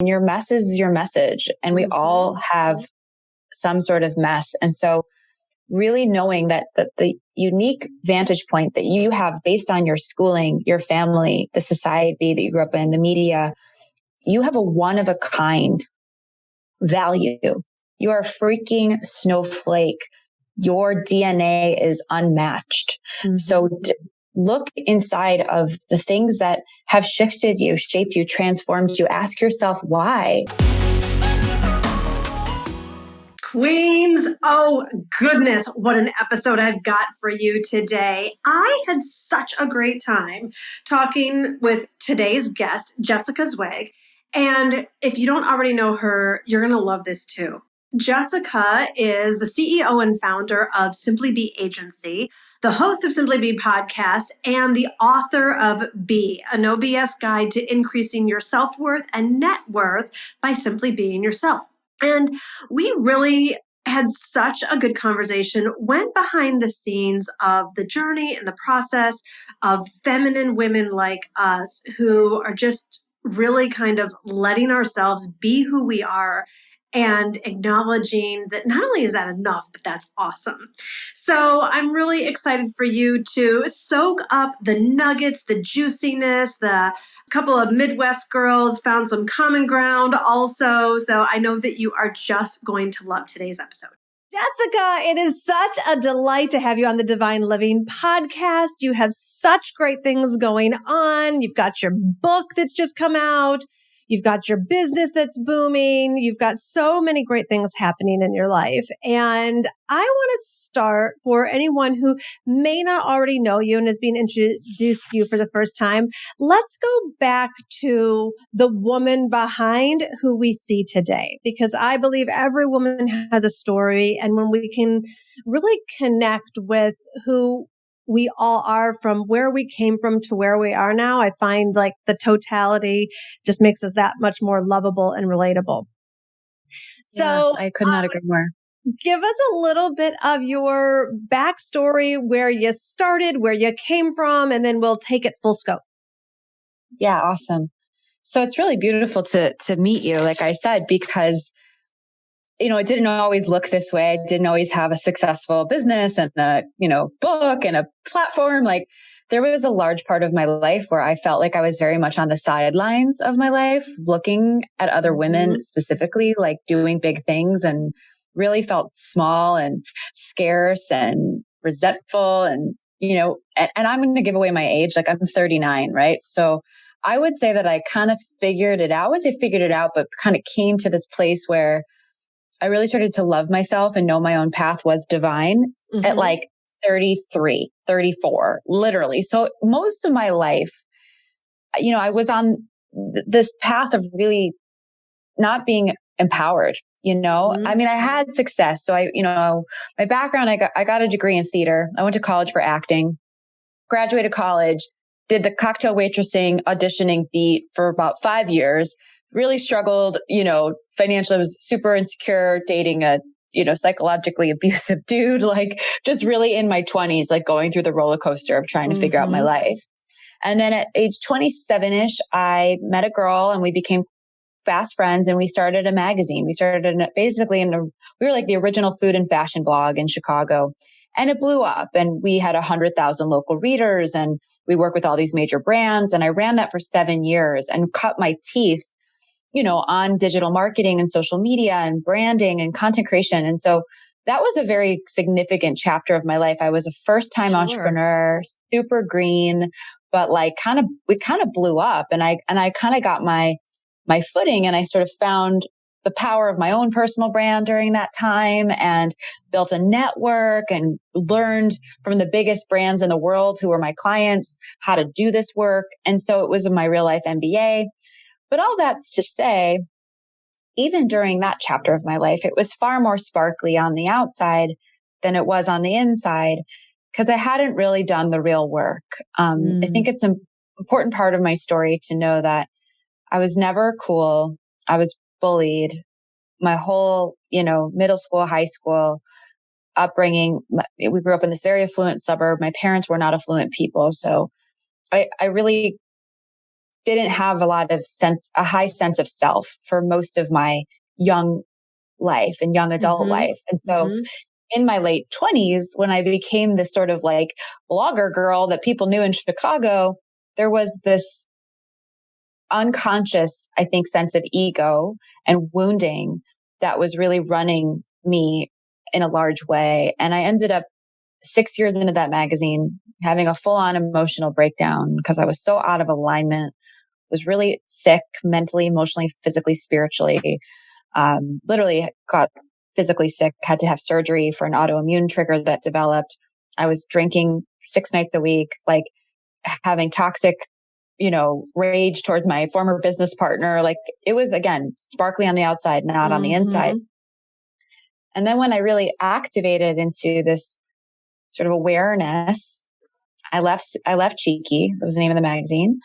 And your mess is your message. And we all have some sort of mess. And so really knowing that the unique vantage point that you have based on your schooling, your family, the society that you grew up in, the media, you have a one of a kind value. You are a freaking snowflake. Your DNA is unmatched. So look inside of the things that have shifted you, shaped you, transformed you. Ask yourself why. Queens, oh goodness, what an episode I've got for you today. I had such a great time talking with today's guest, Jessica Zweig. And if you don't already know her, you're going to love this too. Jessica is the CEO and founder of SimplyBe Agency, the host of SimplyBe podcast, and the author of Be, a no BS guide to increasing your self-worth and net worth by simply being yourself. And we really had such a good conversation, went behind the scenes of the journey and the process of feminine women like us who are just really kind of letting ourselves be who we are and acknowledging that not only is that enough, but that's awesome. So I'm really excited for you to soak up the nuggets, the juiciness. The couple of Midwest girls found some common ground also. So I know that you are just going to love today's episode. Jessica, it is such a delight to have you on the Divine Living podcast. You have such great things going on. You've got your book that's just come out. You've got your business that's booming. You've got so many great things happening in your life. And I want to start, for anyone who may not already know you and is being introduced to you for the first time, let's go back to the woman behind who we see today, because I believe every woman has a story. And when we can really connect with who we all are, from where we came from to where we are now, I find like the totality just makes us that much more lovable and relatable. So yes, I could not agree more. Give us a little bit of your backstory, where you started, where you came from, and then we'll take it full scope. Yeah, awesome. So it's really beautiful to meet you, like I said, because it didn't always look this way. I didn't always have a successful business and a, book and a platform. Like there was a large part of my life where I felt like I was very much on the sidelines of my life, looking at other women specifically, like doing big things, and really felt small and scarce and resentful. And, and I'm going to give away my age. Like I'm 39, right? So I would say that I kind of figured it out. I would say figured it out, but kind of came to this place where I really started to love myself and know my own path was divine at like 33, 34, literally. So most of my life, I was on this path of really not being empowered, I mean, I had success. So my background, I got a degree in theater. I went to college for acting, graduated college, did the cocktail waitressing, auditioning beat for about 5 years. Really struggled, financially. I was super insecure, dating a, psychologically abusive dude, like just really in my 20s, like going through the roller coaster of trying to figure out my life. And then at age 27-ish, I met a girl and we became fast friends, and we started a magazine. We started we were like the original food and fashion blog in Chicago, and it blew up, and we had 100,000 local readers, and we worked with all these major brands. And I ran that for 7 years and cut my teeth on digital marketing and social media and branding and content creation. And so that was a very significant chapter of my life. I was a first-time entrepreneur, super green, but we kind of blew up, and I kind of got my footing, and I sort of found the power of my own personal brand during that time, and built a network and learned from the biggest brands in the world who were my clients how to do this work. And so it was my real life MBA. But all that's to say, even during that chapter of my life, it was far more sparkly on the outside than it was on the inside, because I hadn't really done the real work. I think it's an important part of my story to know that I was never cool. I was bullied my whole, middle school, high school upbringing. We grew up in this very affluent suburb. My parents were not affluent people. So I really didn't have a high sense of self for most of my young life and young adult life. And so in my late 20s, when I became this sort of like blogger girl that people knew in Chicago, there was this unconscious, I think, sense of ego and wounding that was really running me in a large way. And I ended up 6 years into that magazine having a full-on emotional breakdown because I was so out of alignment, was really sick mentally, emotionally, physically, spiritually, literally got physically sick, had to have surgery for an autoimmune trigger that developed. I was drinking 6 nights a week, like having toxic, rage towards my former business partner. Like it was, again, sparkly on the outside, not on the inside. And then when I really activated into this sort of awareness, I left Cheeky. That was the name of the magazine.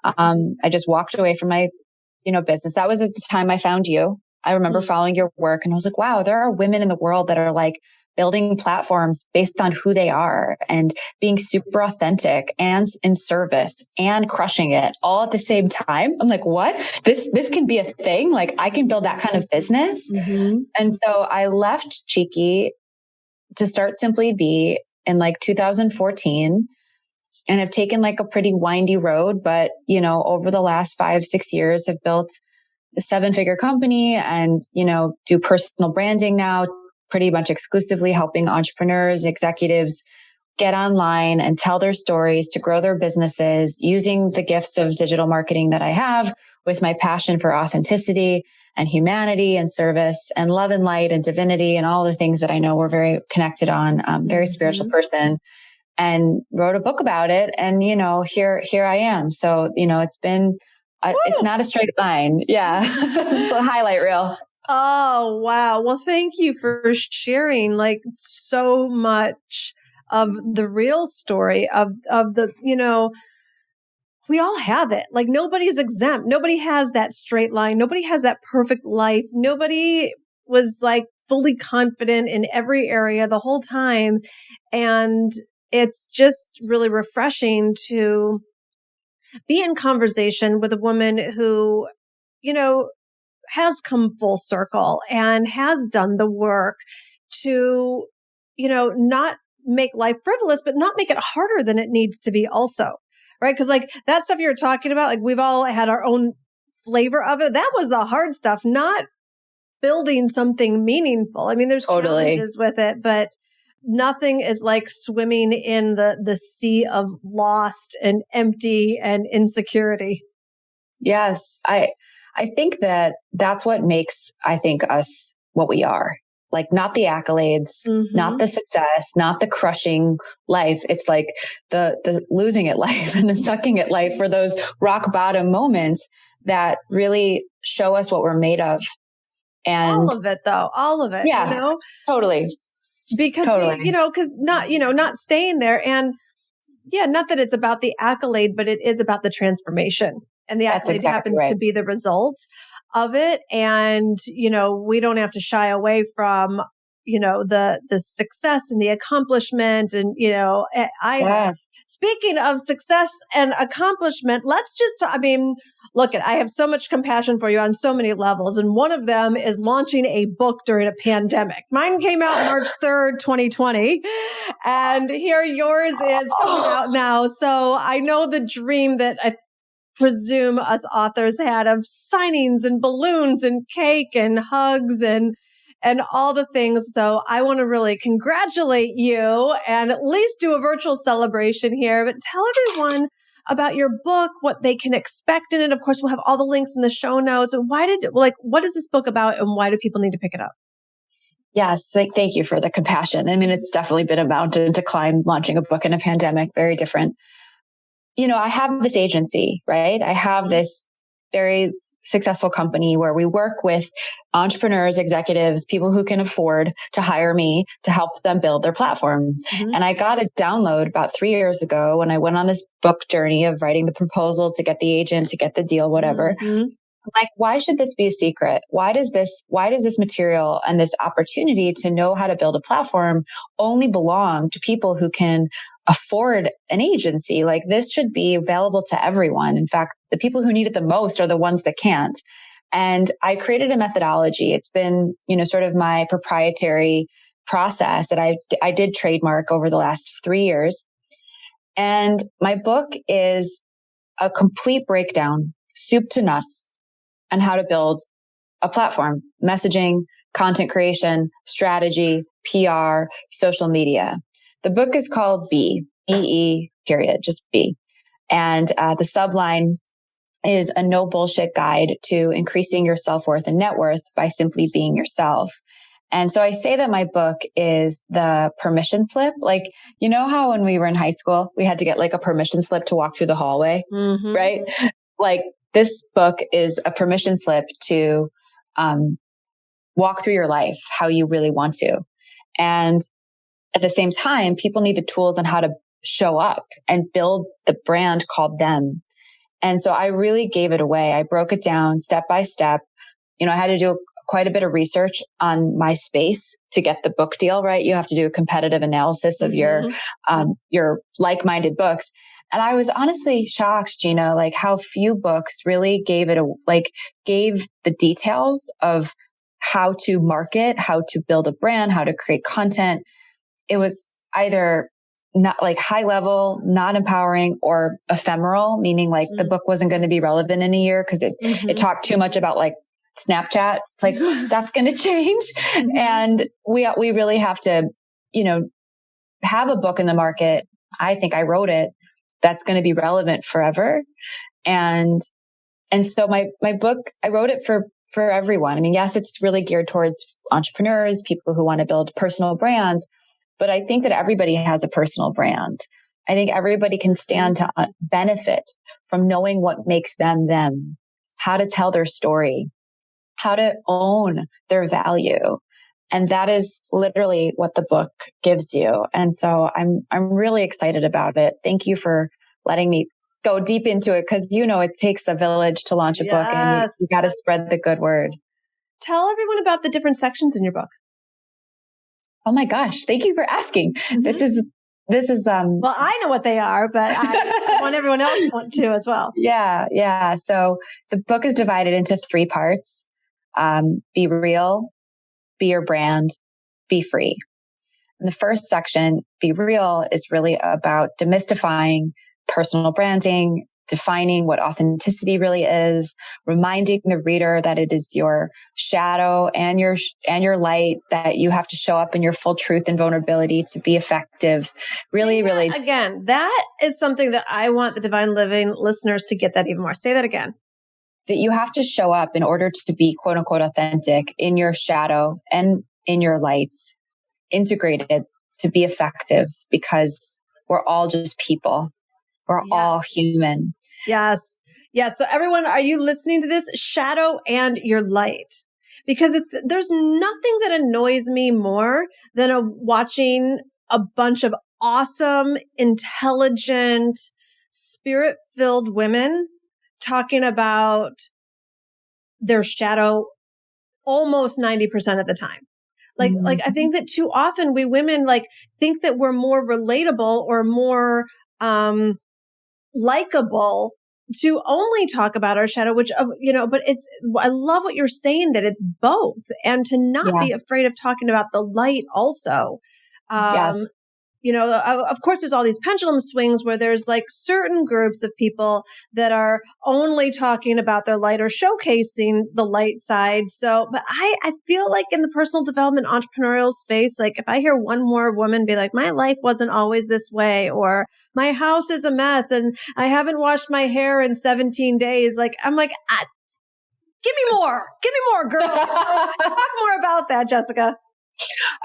I just walked away from my, business. That was at the time I found you. I remember following your work and I was like, wow, there are women in the world that are like building platforms based on who they are and being super authentic and in service and crushing it all at the same time. I'm like, what? This can be a thing. Like I can build that kind of business. And so I left Cheeky to start SimplyBe in like 2014 and have taken like a pretty windy road, but over the last 5-6 years have built a 7-figure company and, do personal branding now, pretty much exclusively helping entrepreneurs, executives get online and tell their stories to grow their businesses using the gifts of digital marketing that I have with my passion for authenticity and humanity and service and love and light and divinity and all the things that I know we're very connected on. Very spiritual person, and wrote a book about it. And, here I am. So, it's been, it's not a straight line. Yeah. It's a highlight reel. Oh, wow. Well, thank you for sharing like so much of the real story of the, we all have it. Like nobody's exempt. Nobody has that straight line. Nobody has that perfect life. Nobody was like fully confident in every area the whole time. And it's just really refreshing to be in conversation with a woman who, has come full circle and has done the work to, not make life frivolous, but not make it harder than it needs to be also. Right. Cause like that stuff you're talking about, like we've all had our own flavor of it. That was the hard stuff, not building something meaningful. I mean, there's challenges with it, but nothing is like swimming in the sea of lost and empty and insecurity. Yes. I think that's what makes, us what we are. Like not the accolades, not the success, not the crushing life. It's like the losing it life and the sucking it life for those rock bottom moments that really show us what we're made of. And all of it though, all of it, yeah, totally. Because because not staying there. And yeah, not that it's about the accolade, but it is about the transformation. And the accolade happens to be the result of it. And, we don't have to shy away from, the success and the accomplishment. And, speaking of success and accomplishment, let's just, look, I have so much compassion for you on so many levels. And one of them is launching a book during a pandemic. Mine came out March 3rd, 2020. And here yours is coming out now. So I know the dream that I presume us authors had of signings and balloons and cake and hugs and all the things. So I want to really congratulate you and at least do a virtual celebration here, but tell everyone about your book, what they can expect in it. Of course, we'll have all the links in the show notes. And what is this book about and why do people need to pick it up? Yes. Thank you for the compassion. I mean, it's definitely been a mountain to climb launching a book in a pandemic, very different. I have this agency, right? I have this very successful company where we work with entrepreneurs, executives, people who can afford to hire me to help them build their platforms. And I got a download about 3 years ago when I went on this book journey of writing the proposal to get the agent, to get the deal, whatever. I'm like, why should this be a secret? Why does this material and this opportunity to know how to build a platform only belong to people who can afford an agency? Like this should be available to everyone. In fact, the people who need it the most are the ones that can't. And I created a methodology. It's been, sort of my proprietary process that I did trademark over the last 3 years. And my book is a complete breakdown, soup to nuts, on how to build a platform, messaging, content creation, strategy, PR, social media. The book is called Be, B-E, period, just Be. And the subline is a no bullshit guide to increasing your self-worth and net worth by simply being yourself. And so I say that my book is the permission slip. Like, you know how when we were in high school, we had to get like a permission slip to walk through the hallway, right? Like this book is a permission slip to walk through your life how you really want to. And at the same time, people need the tools on how to show up and build the brand called them. And so I really gave it away. I broke it down step by step. I had to do quite a bit of research on my space to get the book deal, right? You have to do a competitive analysis of your like-minded books. And I was honestly shocked, Gina, like how few books really gave the details of how to market, how to build a brand, how to create content. It was either not like high level, not empowering, or ephemeral, meaning like the book wasn't going to be relevant in a year because it talked too much about like Snapchat. It's like, that's going to change. And we really have to, have a book in the market. I think I wrote it. That's going to be relevant forever. And so my book, I wrote it for everyone. I mean, yes, it's really geared towards entrepreneurs, people who want to build personal brands, but I think that everybody has a personal brand. I think everybody can stand to benefit from knowing what makes them, how to tell their story, how to own their value. And that is literally what the book gives you. And so I'm really excited about it. Thank you for letting me go deep into it because, it takes a village to launch a book and you got to spread the good word. Tell everyone about the different sections in your book. Oh my gosh. Thank you for asking. This is well, I know what they are, but I want everyone else to as well. Yeah. So the book is divided into 3 parts. Be real, be your brand, be free. And the first section, Be Real, is really about demystifying personal branding, defining what authenticity really is, reminding the reader that it is your shadow and your light, that you have to show up in your full truth and vulnerability to be effective. Really. Again, that is something that I want the Divine Living listeners to get that even more. Say that again. That you have to show up in order to be quote unquote authentic in your shadow and in your lights, integrated to be effective, because we're all just people. We're all human. Yes. So everyone, are you listening to this? Shadow and your light. Because there's nothing that annoys me more than watching a bunch of awesome, intelligent, spirit-filled women talking about their shadow almost 90% of the time. Like I think that too often we women think that we're more relatable or more likable to only talk about our shadow, which, but I love what you're saying, that it's both, and to not be afraid of talking about the light also. Yes. Of course, there's all these pendulum swings where there's certain groups of people that are only talking about their light or showcasing the light side. So, but I feel like in the personal development entrepreneurial space, if I hear one more woman be like, my life wasn't always this way, or my house is a mess and I haven't washed my hair in 17 days. I'm like, give me more, girl. Talk more about that, Jessica.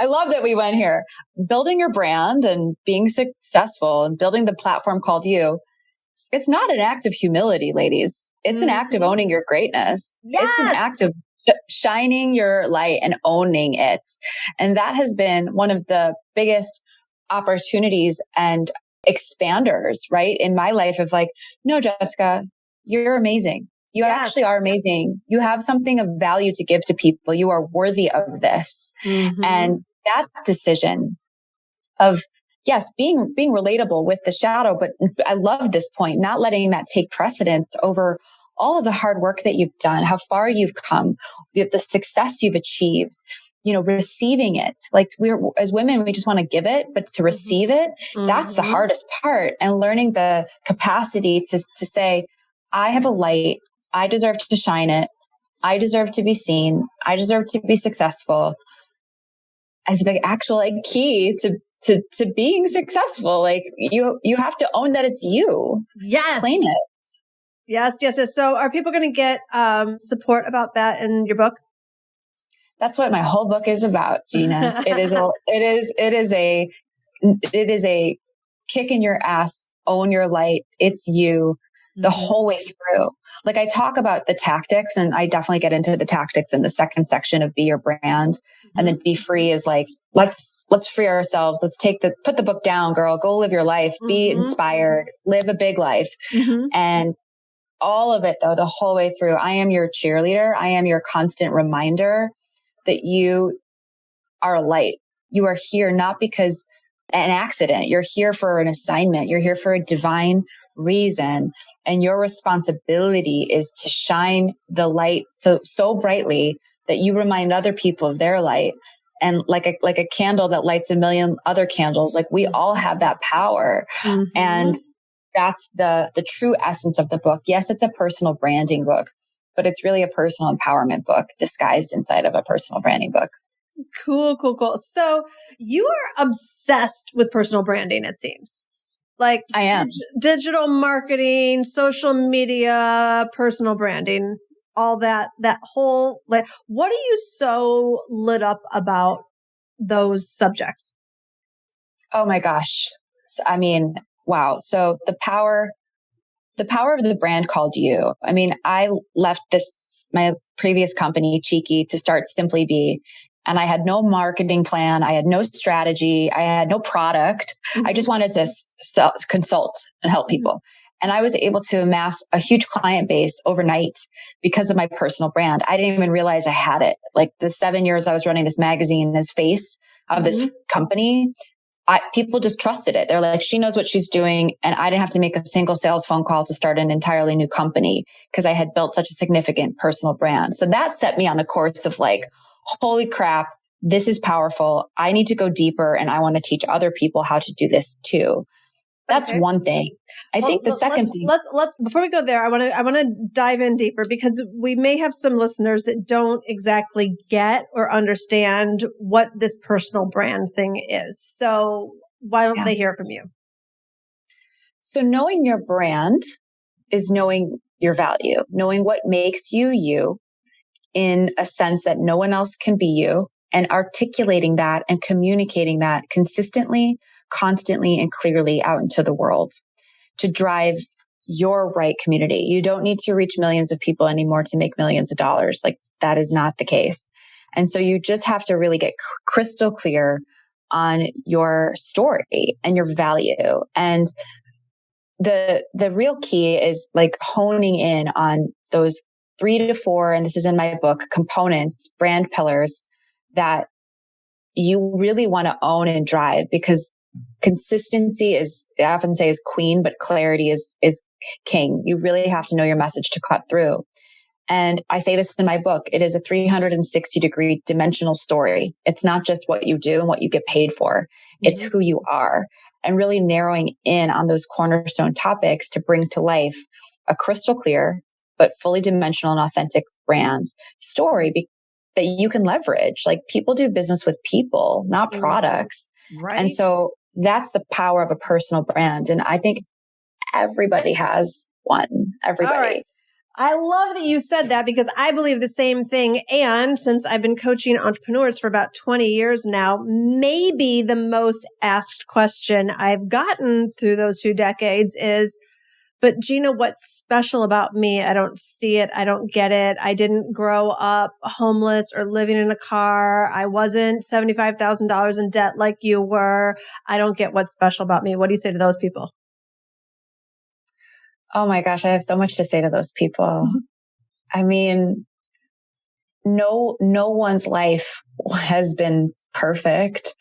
I love that we went here. Building your brand and being successful and building the platform called you. It's not an act of humility, ladies. It's an act of owning your greatness. Yes! It's an act of shining your light and owning it. And that has been one of the biggest opportunities and expanders, right? In my life of no, Jessica, you're amazing. You actually are amazing. You have something of value to give to people. You are worthy of this. And that decision of yes, being relatable with the shadow, but I love this point, not letting that take precedence over all of the hard work that you've done, how far you've come, the success you've achieved, receiving it. Like as women, we just want to give it, but to receive it, that's the hardest part. And learning the capacity to say, I have a light, I deserve to shine it. I deserve to be seen. I deserve to be successful as the actual key to being successful. Like you have to own that it's you. Yes. Claim it. Yes. So are people going to get support about that in your book? That's what my whole book is about, Gina. It is a kick in your ass, own your light. It's you the whole way through. Like I talk about the tactics, and I definitely get into the tactics in the second section of Be Your Brand. And then Be Free is like, let's free ourselves. Let's put the book down, girl, go live your life, be inspired, live a big life. And all of it though, the whole way through, I am your cheerleader. I am your constant reminder that you are a light. You are here not because an accident. You're here for an assignment. You're here for a divine reason. And your responsibility is to shine the light so brightly that you remind other people of their light. And like a candle that lights a million other candles, like we all have that power. And that's the true essence of the book. Yes, it's a personal branding book, but it's really a personal empowerment book disguised inside of a personal branding book. Cool. So you are obsessed with personal branding, it seems. Like I am. Digital marketing, social media, personal branding, all that whole, like, what are you so lit up about those subjects? Oh my gosh. I mean, wow. So the power of the brand called you. I mean, I left my previous company, Cheeky, to start SimplyBe. And I had no marketing plan. I had no strategy. I had no product. I just wanted to consult and help people. And I was able to amass a huge client base overnight because of my personal brand. I didn't even realize I had it. Like the 7 years I was running this magazine as face of this company, people just trusted it. They're like, she knows what she's doing. And I didn't have to make a single sales phone call to start an entirely new company because I had built such a significant personal brand. So that set me on the course of like, holy crap, this is powerful. I need to go deeper and I want to teach other people how to do this too. That's one thing. I think the second thing. Let's before we go there, I want to dive in deeper because we may have some listeners that don't exactly get or understand what this personal brand thing is. So why don't they hear from you? So knowing your brand is knowing your value, knowing what makes you you in a sense that no one else can be you, and articulating that and communicating that consistently, constantly, and clearly out into the world to drive your right community. You don't need to reach millions of people anymore to make millions of dollars. Like that is not the case. And so you just have to really get crystal clear on your story and your value. And the real key is like honing in on those 3 to 4, and this is in my book, components, brand pillars that you really want to own and drive, because consistency is, I often say, is queen, but clarity is king. You really have to know your message to cut through. And I say this in my book, it is a 360-degree dimensional story. It's not just what you do and what you get paid for. It's who you are, and really narrowing in on those cornerstone topics to bring to life a crystal clear, but fully dimensional and authentic brand story that you can leverage. Like people do business with people, not products. Right. And so that's the power of a personal brand. And I think everybody has one. Everybody. All right. I love that you said that because I believe the same thing. And since I've been coaching entrepreneurs for about 20 years now, maybe the most asked question I've gotten through those 2 decades is, but Gina, what's special about me? I don't see it. I don't get it. I didn't grow up homeless or living in a car. I wasn't $75,000 in debt like you were. I don't get what's special about me. What do you say to those people? Oh my gosh, I have so much to say to those people. I mean, no one's life has been perfect.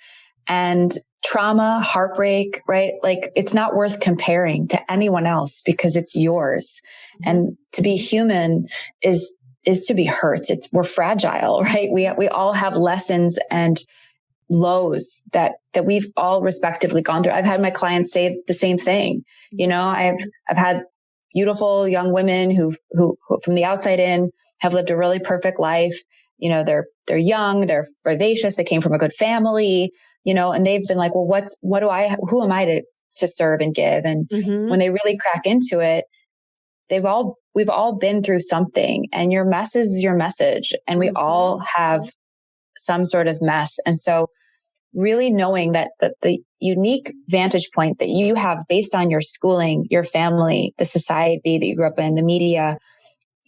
And trauma, heartbreak, right? Like it's not worth comparing to anyone else because it's yours. And to be human is to be hurt. We're fragile, right? We all have lessons and lows that we've all respectively gone through. I've had my clients say the same thing. You know, I've had beautiful young women who from the outside in have lived a really perfect life. You know, they're young, they're vivacious, they came from a good family, you know, and they've been like, well, who am I to serve and give? And when they really crack into it, we've all been through something, and your mess is your message. And we all have some sort of mess. And so really knowing that the unique vantage point that you have based on your schooling, your family, the society that you grew up in, the media,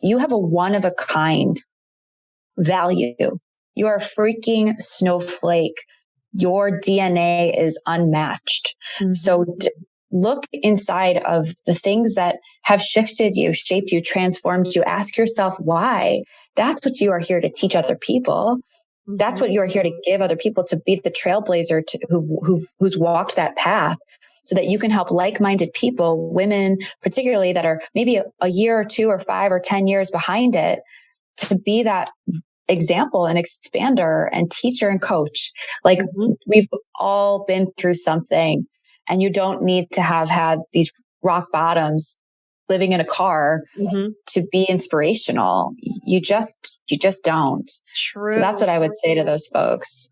you have a one of a kind value. You are a freaking snowflake. Your DNA is unmatched. So look inside of the things that have shifted you, shaped you, transformed you. Ask yourself why. That's what you are here to teach other people. That's what you are here to give other people, to be the trailblazer who's walked that path, so that you can help like-minded people, women particularly, that are maybe a year or 2 or 5 or 10 years behind it, to be that example and expander and teacher and coach. Like we've all been through something, and you don't need to have had these rock bottoms living in a car to be inspirational. You just don't. True. So that's what I would say to those folks.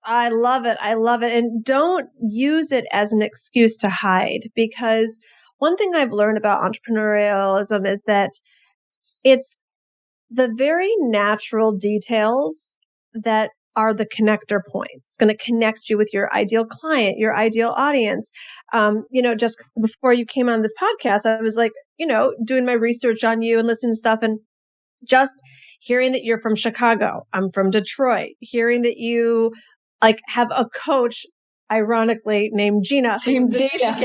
I love it. I love it. And don't use it as an excuse to hide, because one thing I've learned about entrepreneurialism is that it's the very natural details that are the connector points. It's going to connect you with your ideal client, your ideal audience. You know, just before you came on this podcast, I was like, you know, doing my research on you and listening to stuff, and just hearing that you're from Chicago. I'm from Detroit. Hearing that you like have a coach, ironically named Gina. Named Gina.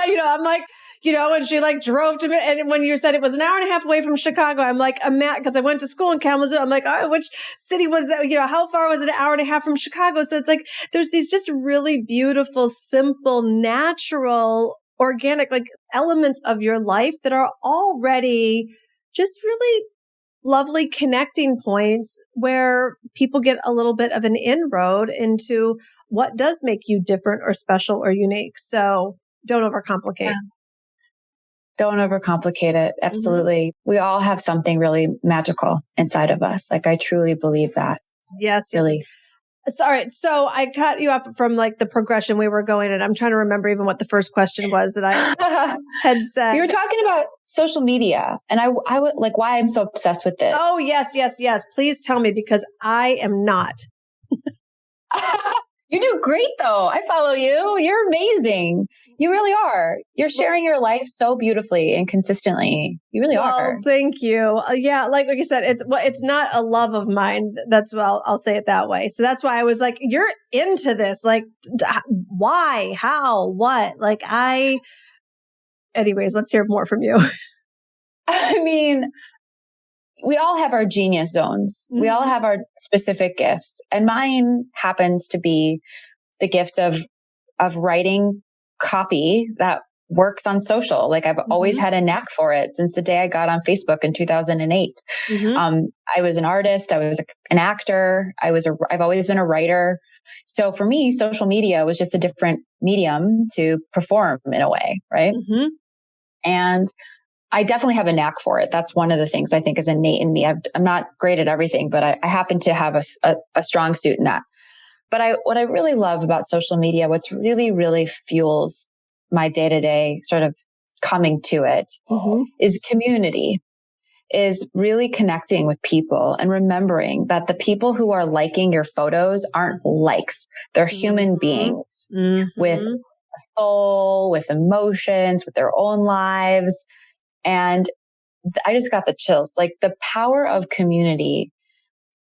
You know, I'm like, you know, and she like drove to me. And when you said it was an hour and a half away from Chicago, I'm like, because I went to school in Kalamazoo. I'm like, oh, which city was that? You know, how far was it? An hour and a half from Chicago. So it's like, there's these just really beautiful, simple, natural, organic, like elements of your life that are already just really lovely connecting points where people get a little bit of an inroad into what does make you different or special or unique. So don't overcomplicate. Yeah. Don't overcomplicate it. Absolutely. We all have something really magical inside of us. Like I truly believe that. Yes. Really. Sorry. So I cut you off from like the progression we were going, and I'm trying to remember even what the first question was that I had said. You were talking about social media, and I would like why I'm so obsessed with it. Oh, yes. Please tell me, because I am not. You do great though. I follow you. You're amazing. You really are. You're sharing your life so beautifully and consistently. You really are. Thank you. Yeah, like you said, it's not a love of mine. That's well, I'll say it that way. So that's why I was like, you're into this. Like, why? How? What? Like, anyways, let's hear more from you. I mean, we all have our genius zones. We all have our specific gifts. And mine happens to be the gift of writing copy that works on social. Like I've always had a knack for it since the day I got on Facebook in 2008. I was an artist. I was an actor. I've always been a writer. So for me, social media was just a different medium to perform in a way. Right. And I definitely have a knack for it. That's one of the things I think is innate in me. I'm not great at everything, but I happen to have a strong suit in that. But what I really love about social media, what's really, really fuels my day-to-day sort of coming to it is community, is really connecting with people and remembering that the people who are liking your photos aren't likes. They're human beings with a soul, with emotions, with their own lives. And I just got the chills, like the power of community,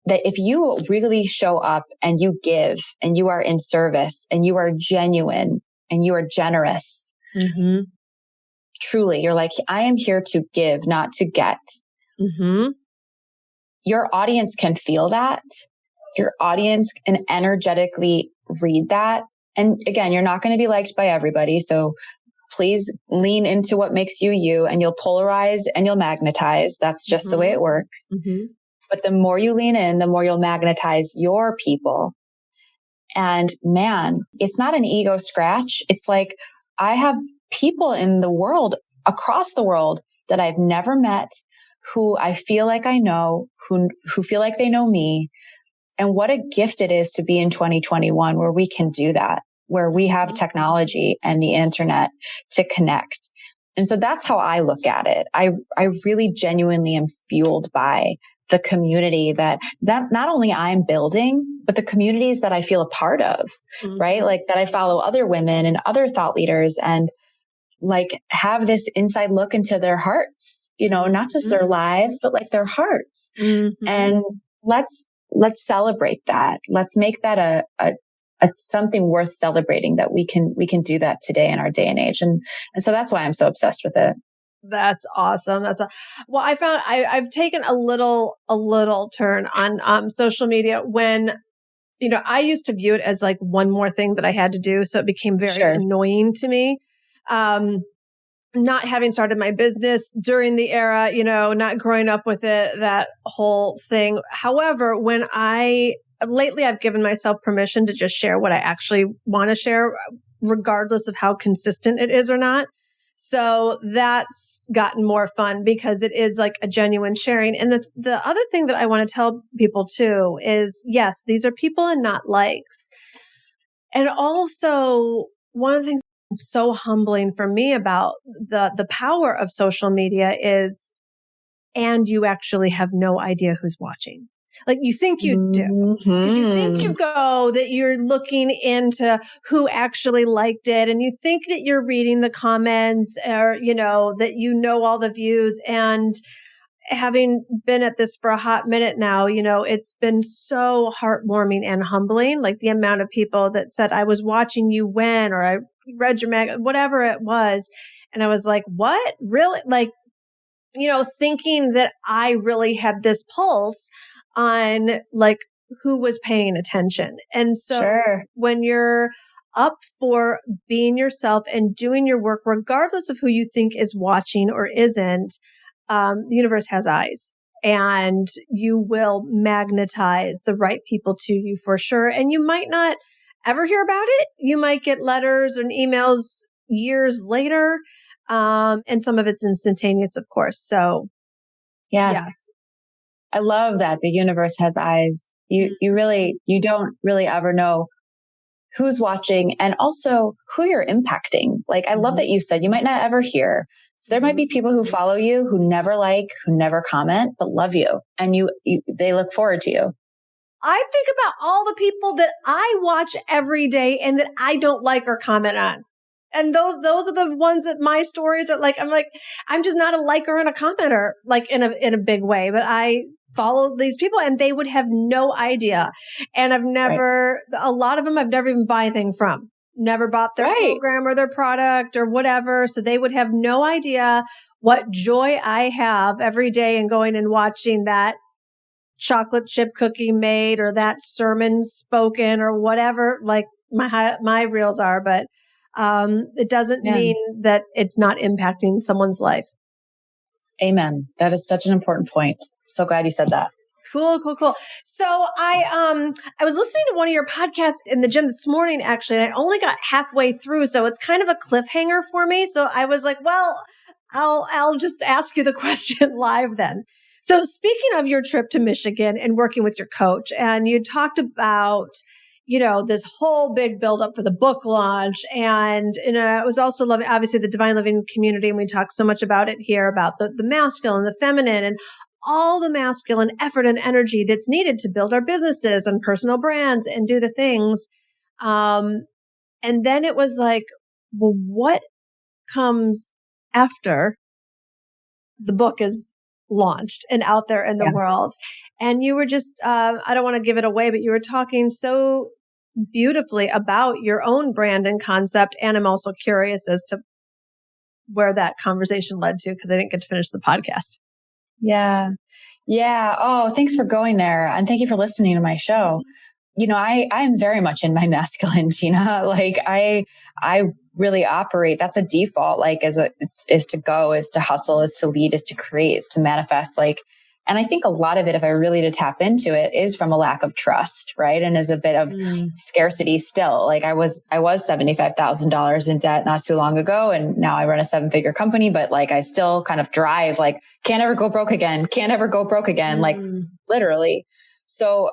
that if you really show up and you give and you are in service and you are genuine and you are generous, truly, you're like, I am here to give, not to get. Your audience can feel that. Your audience can energetically read that. And again, you're not going to be liked by everybody. So please lean into what makes you you, and you'll polarize and you'll magnetize. That's just the way it works. But the more you lean in, the more you'll magnetize your people. And man, it's not an ego scratch. It's like I have people in the world, across the world, that I've never met, who I feel like I know, who feel like they know me. And what a gift it is to be in 2021 where we can do that, where we have technology and the internet to connect. And so that's how I look at it. I really genuinely am fueled by the community that not only I'm building, but the communities that I feel a part of, right? Like that I follow other women and other thought leaders and like have this inside look into their hearts, not just their lives, but like their hearts. And let's celebrate that. Let's make that a something worth celebrating, that we can do that today in our day and age. And so that's why I'm so obsessed with it. That's awesome. Well, I found I've taken a little turn on social media when, I used to view it as like one more thing that I had to do. So it became very annoying to me. Not having started my business during the era, not growing up with it, that whole thing. However, lately I've given myself permission to just share what I actually want to share, regardless of how consistent it is or not. So that's gotten more fun because it is like a genuine sharing. And the other thing that I want to tell people too is, yes, these are people and not likes. And also one of the things that's so humbling for me about the power of social media is, and you actually have no idea who's watching. Like you think you do, because you think you go that you're looking into who actually liked it, and you think that you're reading the comments, or that all the views. And having been at this for a hot minute now, it's been so heartwarming and humbling. Like the amount of people that said, I was watching you when, or I read your whatever it was, and I was like, what, really? Like, thinking that I really had this pulse on like who was paying attention. And so when you're up for being yourself and doing your work, regardless of who you think is watching or isn't, the universe has eyes, and you will magnetize the right people to you for sure. And you might not ever hear about it. You might get letters and emails years later. And some of it's instantaneous, of course. So yes. I love that the universe has eyes. You don't really ever know who's watching and also who you're impacting. Like, I love that you said you might not ever hear. So there might be people who follow you, who never like, who never comment, but love you. And they look forward to you. I think about all the people that I watch every day and that I don't like or comment on. And those are the ones that my stories are like, I'm just not a liker and a commenter, like in a big way, but I follow these people and they would have no idea. And a lot of them I've never even bought anything from, never bought their program or their product or whatever. So they would have no idea what joy I have every day in going and watching that chocolate chip cookie made or that sermon spoken or whatever, like my reels are, but it doesn't mean that it's not impacting someone's life. Amen. That is such an important point. So glad you said that. Cool. So I was listening to one of your podcasts in the gym this morning, actually, and I only got halfway through. So it's kind of a cliffhanger for me. So I was like, well, I'll just ask you the question live then. So speaking of your trip to Michigan and working with your coach, and you talked about, this whole big buildup for the book launch. And, it was also loving, obviously, the Divine Living community. And we talk so much about it here, about the masculine, the feminine, and all the masculine effort and energy that's needed to build our businesses and personal brands and do the things. And then it was like, well, what comes after the book is launched and out there in the world? And you were just, I don't want to give it away, but you were talking so beautifully about your own brand and concept. And I'm also curious as to where that conversation led to, because I didn't get to finish the podcast. Yeah. Oh, thanks for going there. And thank you for listening to my show. I'm very much in my masculine, Gina. Like I really operate. That's a default. Like is to go, is to hustle, is to lead, is to create, is to manifest. Like, and I think a lot of it, if I really to tap into it, is from a lack of trust, right? And is a bit of scarcity still. Like I was $75,000 in debt not too long ago, and now I run a 7-figure company. But like I still kind of drive, like can't ever go broke again, can't ever go broke again, like literally. So,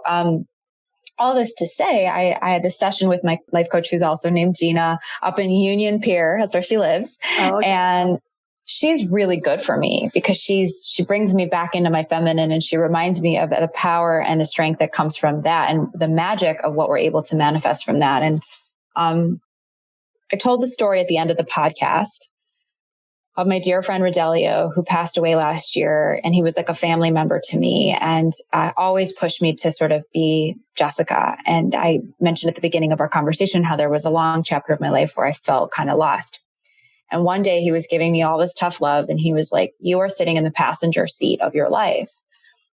all this to say, I had this session with my life coach, who's also named Gina, up in Union Pier. That's where she lives. Oh, okay. And she's really good for me because she brings me back into my feminine, and she reminds me of the power and the strength that comes from that and the magic of what we're able to manifest from that. And I told the story at the end of the podcast of my dear friend Rodelio, who passed away last year. And he was like a family member to me, and always pushed me to sort of be Jessica. And I mentioned at the beginning of our conversation how there was a long chapter of my life where I felt kind of lost. And one day he was giving me all this tough love, and he was like, you are sitting in the passenger seat of your life,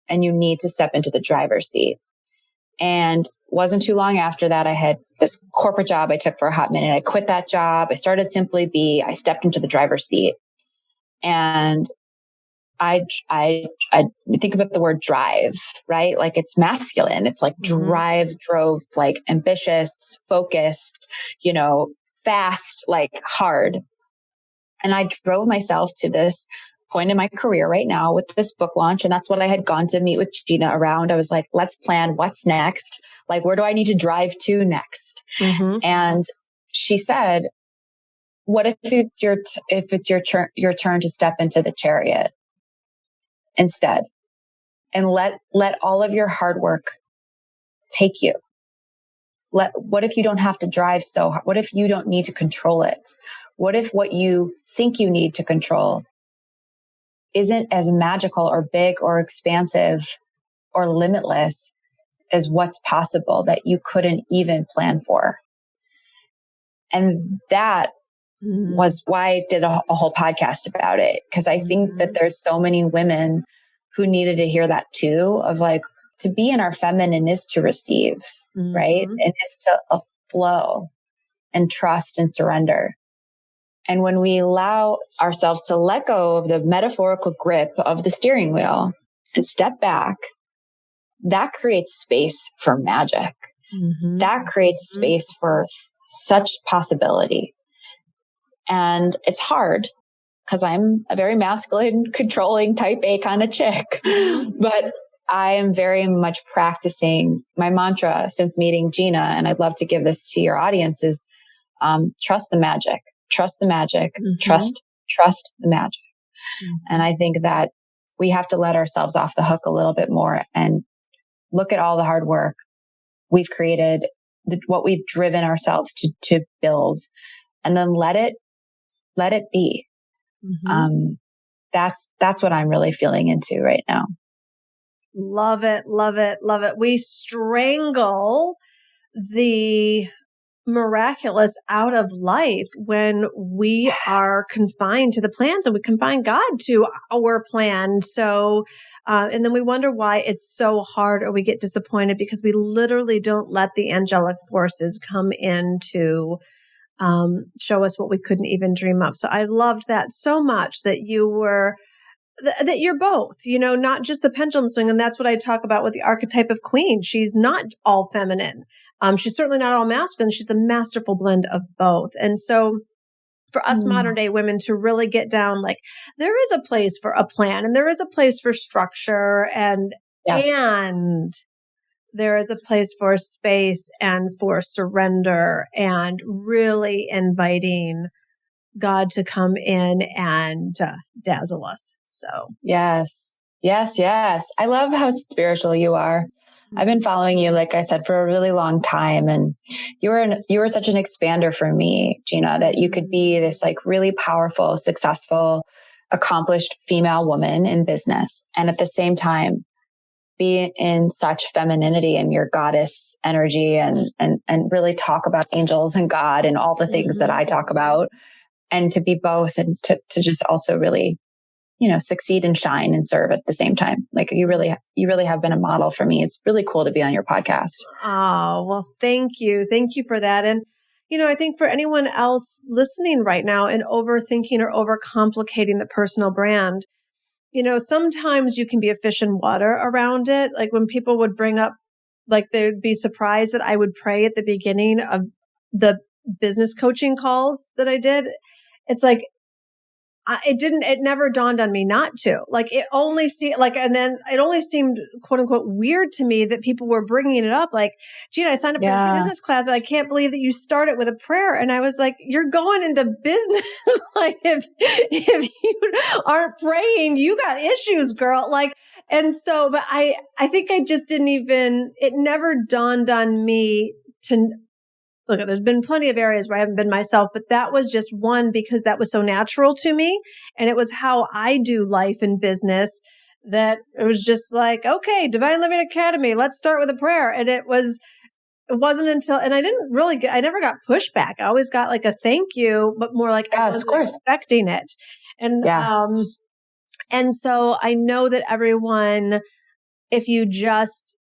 and you need to step into the driver's seat. And wasn't too long after that, I had this corporate job I took for a hot minute. I quit that job. I started SimplyBe. I stepped into the driver's seat. And I think about the word drive, right? Like it's masculine. It's like drive, drove, like ambitious, focused, fast, like hard. And I drove myself to this point in my career right now with this book launch. And that's what I had gone to meet with Gina around. I was like, let's plan what's next. Like, where do I need to drive to next? And she said, what if it's your turn to step into the chariot instead, and let all of your hard work take you? What if you don't have to drive so hard? What if you don't need to control it? What if what you think you need to control isn't as magical or big or expansive or limitless as what's possible that you couldn't even plan for? And that was why I did a whole podcast about it. Because I think that there's so many women who needed to hear that too, of like, to be in our feminine is to receive, right? And it's to flow and trust and surrender. And when we allow ourselves to let go of the metaphorical grip of the steering wheel and step back, that creates space for magic. That creates space for such possibility. And it's hard because I'm a very masculine, controlling type A kind of chick, but I am very much practicing my mantra since meeting Gina. And I'd love to give this to your audience is, trust the magic, trust the magic, trust the magic. And I think that we have to let ourselves off the hook a little bit more and look at all the hard work we've created, what we've driven ourselves to build, and then let it be. That's what I'm really feeling into right now. Love it. Love it. Love it. We strangle the miraculous out of life when we are confined to the plans, and we confine God to our plan. So, and then we wonder why it's so hard, or we get disappointed because we literally don't let the angelic forces come in to show us what we couldn't even dream of. So I loved that so much that that you're both, not just the pendulum swing. And that's what I talk about with the archetype of queen. She's not all feminine. She's certainly not all masculine. She's the masterful blend of both. And so for us modern day women to really get down, like there is a place for a plan, and there is a place for structure, and there is a place for space and for surrender, and really inviting God to come in and dazzle us. So yes. I love how spiritual you are. I've been following you, like I said, for a really long time. And you were such an expander for me, Gina, that you could be this like really powerful, successful, accomplished female woman in business. And at the same time, be in such femininity and your goddess energy and really talk about angels and God and all the things that I talk about, and to be both, and to just also really succeed and shine and serve at the same time. Like you really have been a model for me. It's really cool to be on your podcast. Oh, well, thank you. Thank you for that. And, I think for anyone else listening right now and overthinking or overcomplicating the personal brand, sometimes you can be a fish in water around it. Like when people would bring up, like they'd be surprised that I would pray at the beginning of the business coaching calls that I did. It's like, it never dawned on me not to. Like it only and then it only seemed quote unquote weird to me that people were bringing it up. Like, Gina, I signed up for this business class and I can't believe that you start it with a prayer. And I was like, you're going into business. Like if you aren't praying, you got issues, girl. Like, and so, but I think I just it never dawned on me to look, there's been plenty of areas where I haven't been myself, but that was just one because that was so natural to me. And it was how I do life and business that it was just like, okay, Divine Living Academy, let's start with a prayer. And it wasn't until, and I never got pushback. I always got like a thank you, but more like I wasn't expecting it. And, and so I know that everyone, if you just,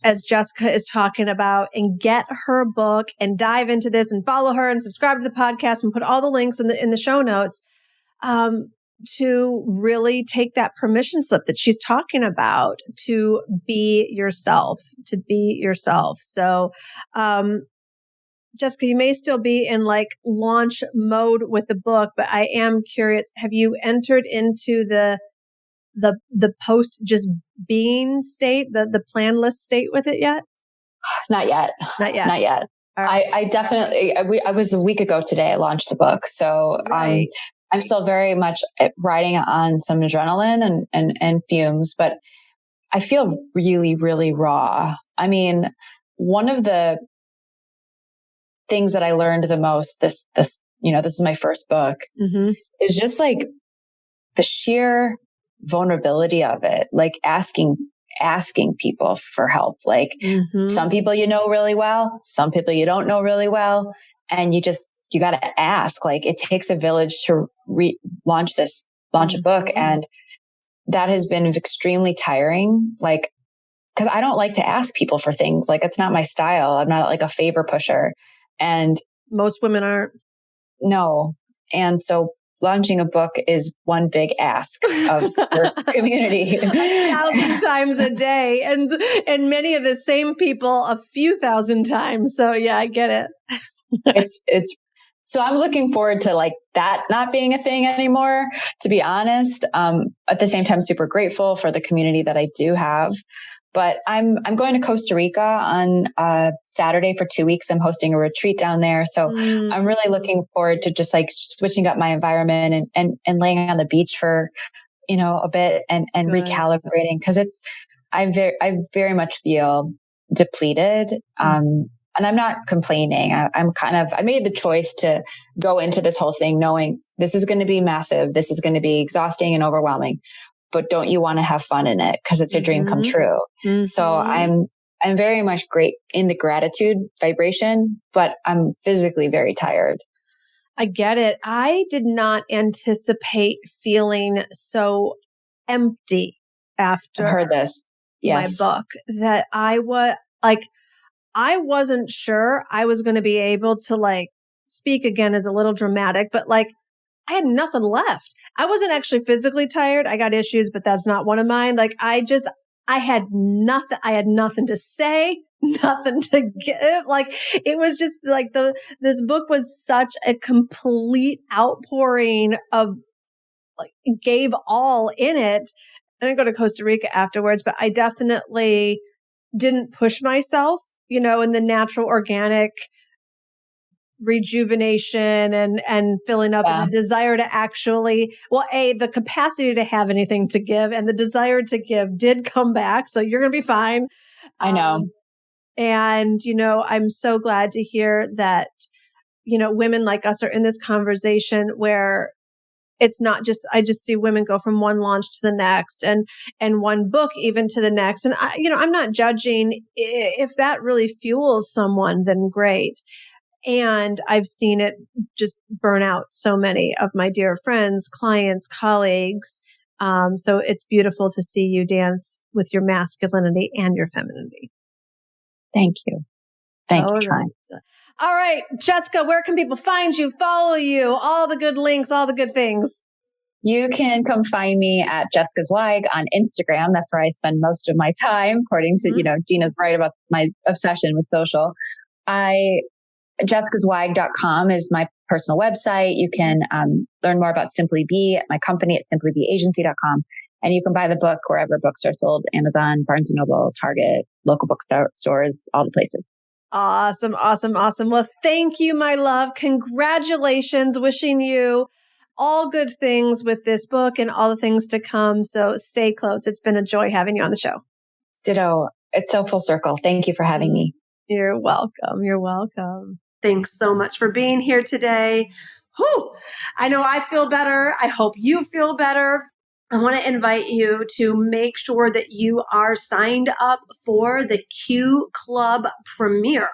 as Jessica is talking about, and get her book and dive into this and follow her and subscribe to the podcast and put all the links in the show notes, to really take that permission slip that she's talking about to be yourself, So, Jessica, you may still be in like launch mode with the book, but I am curious, have you entered into the post just being state, the plan list state with it yet? Not yet. Right. I definitely, I was a week ago today, I launched the book. So, right. I'm still very much riding on some adrenaline and fumes, but I feel really, really raw. I mean, one of the things that I learned the most, this is my first book, is just like the sheer vulnerability of it, like asking people for help. Like some people really well, some people you don't know really well. And you got to ask. Like it takes a village to launch a book. And that has been extremely tiring. Like, cause I don't like to ask people for things. Like it's not my style. I'm not like a favor pusher. And most women aren't. No. And so launching a book is one big ask of your community. 1,000 times a day. And many of the same people a few thousand times. So yeah, I get it. So I'm looking forward to like that not being a thing anymore, to be honest. At the same time, super grateful for the community that I do have. But I'm going to Costa Rica on Saturday for 2 weeks. I'm hosting a retreat down there. So I'm really looking forward to just like switching up my environment and laying on the beach for, a bit and recalibrating. Cause I very much feel depleted. And I'm not complaining. I made the choice to go into this whole thing knowing this is going to be massive. This is going to be exhausting and overwhelming. But don't you want to have fun in it? Because it's a dream come true. So I'm very much great in the gratitude vibration, but I'm physically very tired. I get it. I did not anticipate feeling so empty after I've heard this. Yes. My book, that I wasn't sure I was going to be able to like speak again is a little dramatic, but like I had nothing left. I wasn't actually physically tired. I got issues, but that's not one of mine. Like I had nothing. I had nothing to say, nothing to give. Like it was just like this book was such a complete outpouring of like gave all in it. I didn't go to Costa Rica afterwards, but I definitely didn't push myself, in the natural organic rejuvenation and filling up and the desire to actually, the capacity to have anything to give and the desire to give did come back. So you're going to be fine. I know. And, I'm so glad to hear that, women like us are in this conversation where it's not just, I just see women go from one launch to the next and one book even to the next. And I'm not judging. If that really fuels someone, then great. And I've seen it just burn out so many of my dear friends, clients, colleagues. So it's beautiful to see you dance with your masculinity and your femininity. Thank you. Thank you, Trying. All right, Jessica, where can people find you, follow you, all the good links, all the good things? You can come find me at Jessica Zweig on Instagram. That's where I spend most of my time, according to, Gina's right about my obsession with social. JessicaZweig.com is my personal website. You can learn more about SimplyBe at my company at SimplyBeAgency.com. And you can buy the book wherever books are sold, Amazon, Barnes & Noble, Target, local bookstores, all the places. Awesome, awesome, awesome. Well, thank you, my love. Congratulations. Wishing you all good things with this book and all the things to come. So stay close. It's been a joy having you on the show. Ditto. It's so full circle. Thank you for having me. You're welcome. You're welcome. Thanks so much for being here today. Whew. I know I feel better. I hope you feel better. I want to invite you to make sure that you are signed up for the Q Club premiere.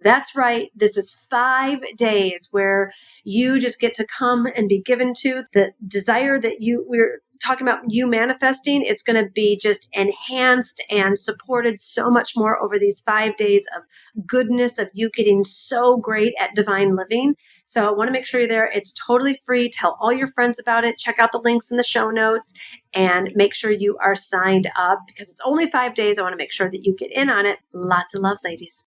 That's right. This is 5 days where you just get to come and be given to the desire that we're talking about you manifesting. It's going to be just enhanced and supported so much more over these 5 days of goodness, of you getting so great at divine living. So I want to make sure you're there. It's totally free. Tell all your friends about it. Check out the links in the show notes and make sure you are signed up because it's only 5 days. I want to make sure that you get in on it. Lots of love, ladies.